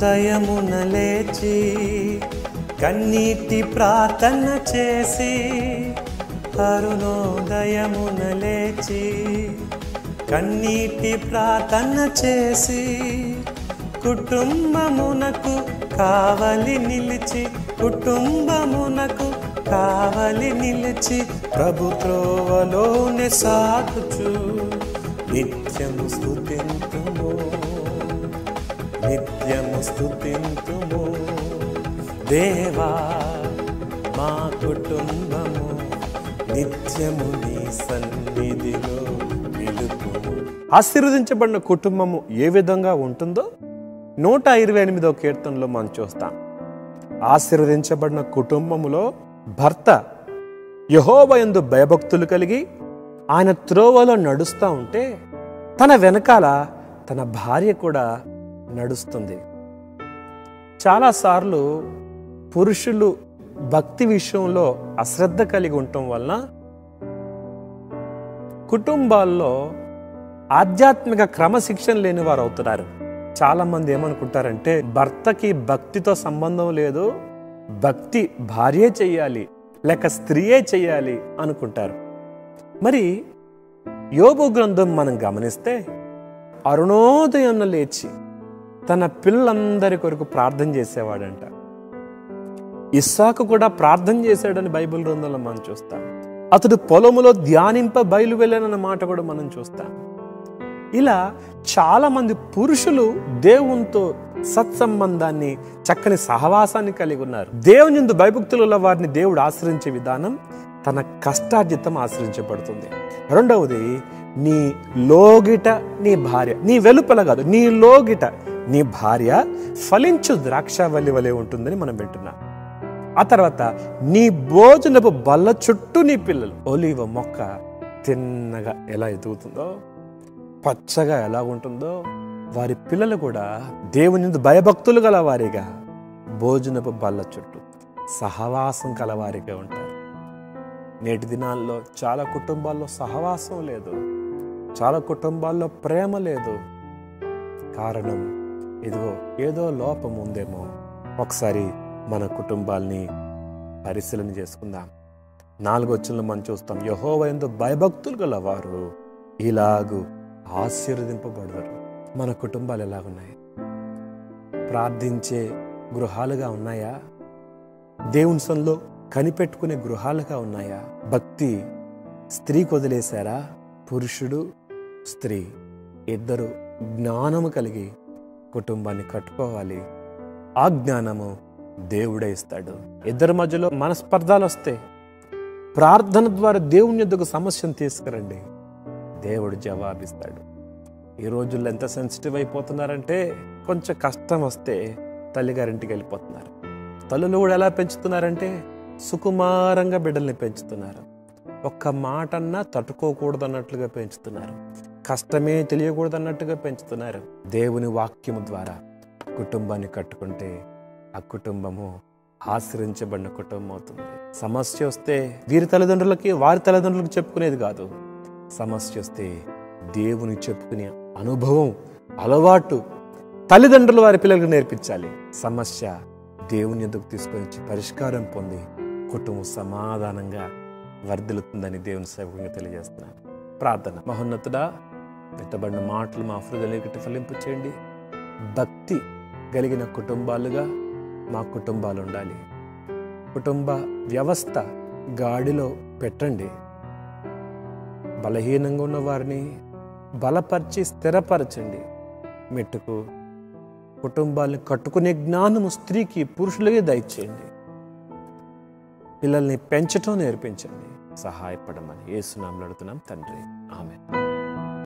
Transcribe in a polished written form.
అరుణోదయమున లేచి కన్నీటి ప్రార్థన చేసి, అరుణోదయమున లేచి కన్నీటి ప్రార్థన చేసి, కుటుంబమునకు కావలి నిలిచి, కుటుంబమునకు కావలి నిలిచి, ప్రభు త్రోవలోనే సాగుచు నిత్యము స్తుతింతుము, నిత్యము స్తుతింతుము. దేవా మా కుటుంబము నిత్యము నీ సన్నిధిలో నిలుపుము. ఆశీర్వదించబడిన కుటుంబము ఏ విధంగా ఉంటుందో 128వ కీర్తనలో మనం చూస్తాం. ఆశీర్వదించబడిన కుటుంబములో భర్త యెహోవా యందు భయభక్తులు కలిగి ఆయన త్రోవలో నడుస్తూ ఉంటే తన వెనకాల తన భార్య కూడా నడుస్తుంది. చాలాసార్లు పురుషులు భక్తి విషయంలో అశ్రద్ధ కలిగి ఉండటం వలన కుటుంబాల్లో ఆధ్యాత్మిక క్రమశిక్షణ లేని వారు అవుతున్నారు. చాలా మంది ఏమనుకుంటారంటే భర్తకి భక్తితో సంబంధం లేదు, భక్తి భార్యే చెయ్యాలి లేక స్త్రీయే చెయ్యాలి అనుకుంటారు. మరి యోబు గ్రంథం మనం గమనిస్తే అరుణోదయం లేచి తన పిల్లలందరి కొరకు ప్రార్థన చేసేవాడంట. ఇస్సాకు కూడా ప్రార్థన చేశాడని బైబిల్ గ్రంథంలో మనం చూస్తాం. అతడు పొలములో ధ్యానింప బయలు వెళ్ళానన్న మాట కూడా మనం చూస్తాం. ఇలా చాలా మంది పురుషులు దేవునితో సత్సంబంధాన్ని, చక్కని సహవాసాన్ని కలిగి ఉన్నారు. దేవుని యందు భయభక్తుల వారిని దేవుడు ఆశ్రయించే విధానం తన కష్టార్జితం ఆశ్రయించబడుతుంది. రెండవది, నీ లోగిట నీ భార్య, నీ వెలుపల కాదు, నీ లోగిట నీ భార్య ఫలించు ద్రాక్షవల్లి వలె ఉంటుందని మనం వింటున్నాం. ఆ తర్వాత నీ భోజనపు బల్ల చుట్టూ నీ పిల్లలు ఒలీవ మొక్క తిన్నగా ఎలా ఎదుగుతుందో, పచ్చగా ఎలా ఉంటుందో, వారి పిల్లలు కూడా దేవుని యందు భయభక్తులు గల వారిగా భోజనపు బల్ల చుట్టూ సహవాసం కలవారిగా ఉంటారు. నేటి దినాల్లో చాలా కుటుంబాల్లో సహవాసం లేదు, చాలా కుటుంబాల్లో ప్రేమ లేదు. కారణం ఇదిగో ఏదో లోపం ఉందేమో. ఒకసారి మన కుటుంబాల్ని పరిశీలన చేసుకుందాం. 4వ వచనంలో మనం చూస్తాం, యెహోవా యందు భయభక్తులు గల వారు ఇలాగు ఆశీర్వదింపబడతారు. మన కుటుంబాలు ఎలాగున్నాయి? ప్రార్థించే గృహాలుగా ఉన్నాయా? దేవుని సన్నిధిలో కనిపెట్టుకునే గృహాలుగా ఉన్నాయా? భక్తి స్త్రీకి వదిలేశారా? పురుషుడు స్త్రీ ఇద్దరు జ్ఞానము కలిగి కుటుంబాన్ని కట్టుకోవాలి. ఆ జ్ఞానము దేవుడే ఇస్తాడు. ఇద్దరి మధ్యలో మనస్పర్ధాలు వస్తే ప్రార్థన ద్వారా దేవుని యొద్దకు సమస్యను తీసుకురండి, దేవుడు జవాబిస్తాడు. ఈ రోజుల్లో ఎంత సెన్సిటివ్ అయిపోతున్నారంటే కొంచెం కష్టం వస్తే తల్లిగారింటికి వెళ్ళిపోతున్నారు. తల్లులు కూడా ఎలా పెంచుతున్నారంటే సుకుమారంగా బిడ్డల్ని పెంచుతున్నారు. ఒక్క మాటన్నా తట్టుకోకూడదు అన్నట్లుగా పెంచుతున్నారు. కష్టమే తెలియకూడదు అన్నట్టుగా పెంచుతున్నారు. దేవుని వాక్యము ద్వారా కుటుంబాన్ని కట్టుకుంటే ఆ కుటుంబము ఆశ్రయించబడిన కుటుంబం అవుతుంది. సమస్య వస్తే వీరి తల్లిదండ్రులకి వారి తల్లిదండ్రులకు చెప్పుకునేది కాదు. సమస్య వస్తే దేవుని చెప్పుకునే అనుభవం, అలవాటు తల్లిదండ్రులు వారి పిల్లలకు నేర్పించాలి. సమస్య దేవుని ఎదుగు తీసుకొని వచ్చి పరిష్కారం పొంది కుటుంబం సమాధానంగా వర్ధిల్లుతుందని దేవుని సేవకునిగా తెలియజేస్తున్నాను. ప్రార్థన. మహోన్నతుడా, పెట్టబడిన మాటలు మా హృదయానికి ఫలింపు చేయండి. భక్తి కలిగిన కుటుంబాలుగా మా కుటుంబాలు ఉండాలి. కుటుంబ వ్యవస్థ గాడిలో పెట్టండి. బలహీనంగా ఉన్న వారిని బలపరిచి స్థిరపరచండి. మెట్టుకు కుటుంబాలను కట్టుకునే జ్ఞానము స్త్రీకి పురుషులకే దయచేయండి. పిల్లల్ని పెంచటం నేర్పించండి. సహాయపడమని యేసు నామములో అడుగుతున్నాం తండ్రి. ఆమేన్.